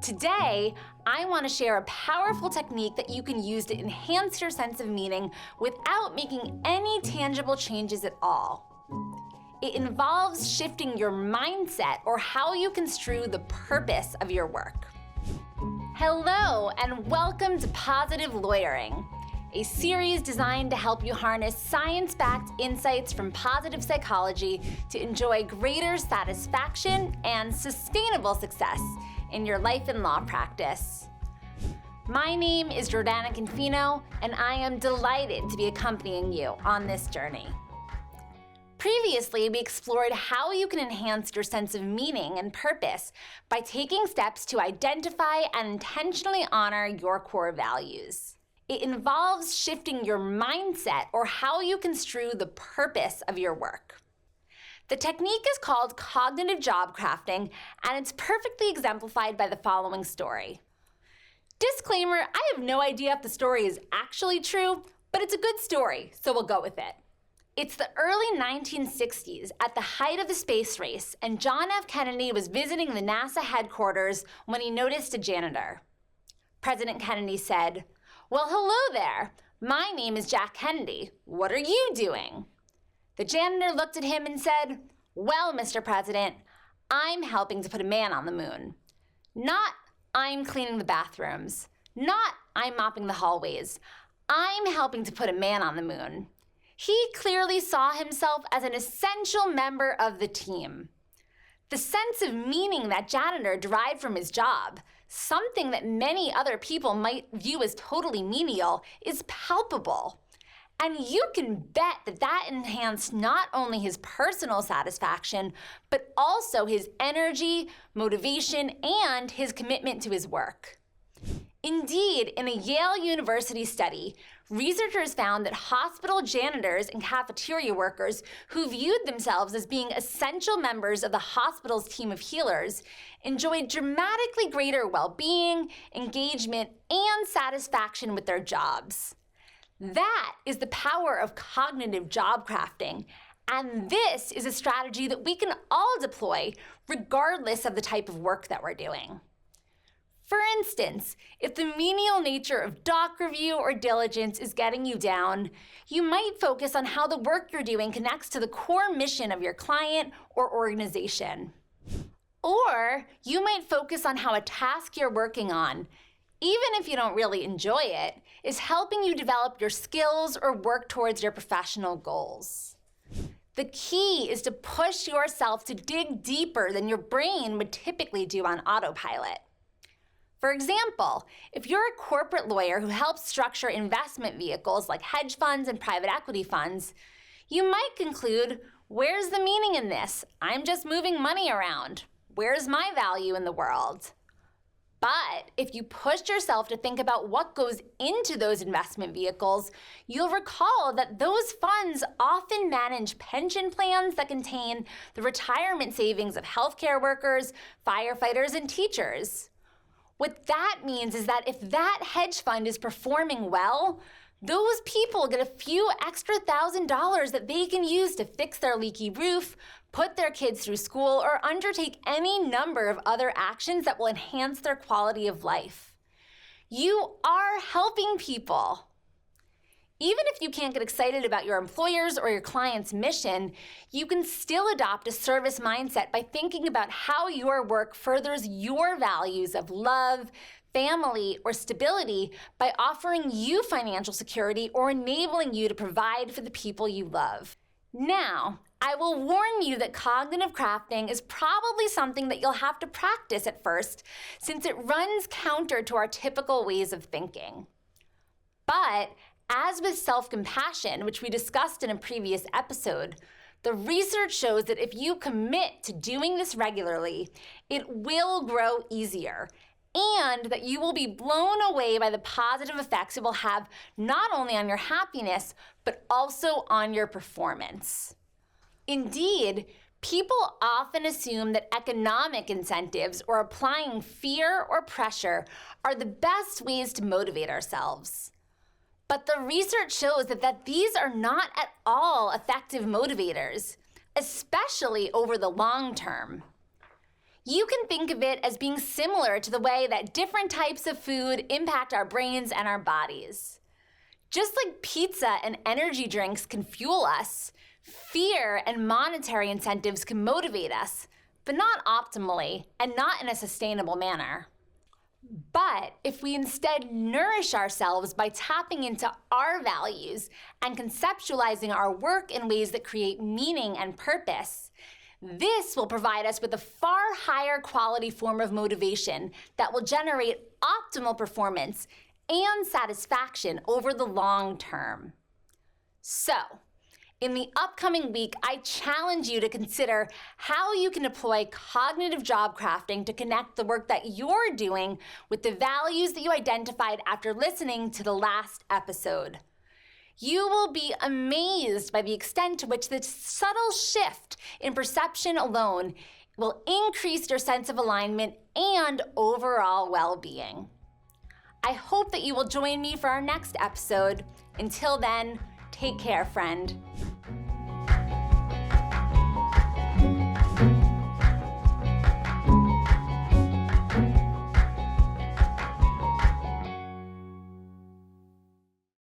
Today, I want to share a powerful technique that you can use to enhance your sense of meaning without making any tangible changes at all. It involves shifting your mindset or how you construe the purpose of your work. Hello, and welcome to Positive Lawyering, a series designed to help you harness science-backed insights from positive psychology to enjoy greater satisfaction and sustainable success in your life and law practice. My name is Jordana Confino, and I am delighted to be accompanying you on this journey. Previously, we explored how you can enhance your sense of meaning and purpose by taking steps to identify and intentionally honor your core values. It involves shifting your mindset or how you construe the purpose of your work. The technique is called cognitive job crafting, and it's perfectly exemplified by the following story. Disclaimer, I have no idea if the story is actually true, but it's a good story, so we'll go with it. It's the early 1960s, at the height of the space race, and John F. Kennedy was visiting the NASA headquarters when he noticed a janitor. President Kennedy said, "Well, hello there. My name is Jack Kennedy. What are you doing?" The janitor looked at him and said, "Well, Mr. President, I'm helping to put a man on the moon. Not I'm cleaning the bathrooms. Not I'm mopping the hallways. I'm helping to put a man on the moon." He clearly saw himself as an essential member of the team. The sense of meaning that janitor derived from his job, something that many other people might view as totally menial, is palpable. And you can bet that that enhanced not only his personal satisfaction, but also his energy, motivation, and his commitment to his work. Indeed, in a Yale University study, researchers found that hospital janitors and cafeteria workers who viewed themselves as being essential members of the hospital's team of healers enjoyed dramatically greater well-being, engagement, and satisfaction with their jobs. That is the power of cognitive job crafting, and this is a strategy that we can all deploy regardless of the type of work that we're doing. For instance, if the menial nature of doc review or diligence is getting you down, you might focus on how the work you're doing connects to the core mission of your client or organization. Or you might focus on how a task you're working on, even if you don't really enjoy it, is helping you develop your skills or work towards your professional goals. The key is to push yourself to dig deeper than your brain would typically do on autopilot. For example, if you're a corporate lawyer who helps structure investment vehicles like hedge funds and private equity funds, you might conclude, where's the meaning in this? I'm just moving money around. Where's my value in the world? But if you pushed yourself to think about what goes into those investment vehicles, you'll recall that those funds often manage pension plans that contain the retirement savings of healthcare workers, firefighters, and teachers. What that means is that if that hedge fund is performing well, those people get a few extra $1,000s that they can use to fix their leaky roof, put their kids through school, or undertake any number of other actions that will enhance their quality of life. You are helping people. Even if you can't get excited about your employer's or your client's mission, you can still adopt a service mindset by thinking about how your work furthers your values of love, family, or stability by offering you financial security or enabling you to provide for the people you love. Now, I will warn you that cognitive crafting is probably something that you'll have to practice at first, since it runs counter to our typical ways of thinking. But as with self-compassion, which we discussed in a previous episode, the research shows that if you commit to doing this regularly, it will grow easier, and that you will be blown away by the positive effects it will have not only on your happiness, but also on your performance. Indeed, people often assume that economic incentives or applying fear or pressure are the best ways to motivate ourselves. But the research shows that these are not at all effective motivators. especially over the long term. You can think of it as being similar to the way that different types of food impact our brains and our bodies. Just like pizza and energy drinks can fuel us, fear and monetary incentives can motivate us, but not optimally and not in a sustainable manner. But if we instead nourish ourselves by tapping into our values and conceptualizing our work in ways that create meaning and purpose, this will provide us with a far higher quality form of motivation that will generate optimal performance and satisfaction over the long term. So, in the upcoming week, I challenge you to consider how you can deploy cognitive job crafting to connect the work that you're doing with the values that you identified after listening to the last episode. You will be amazed by the extent to which this subtle shift in perception alone will increase your sense of alignment and overall well-being. I hope that you will join me for our next episode. Until then, take care, friend.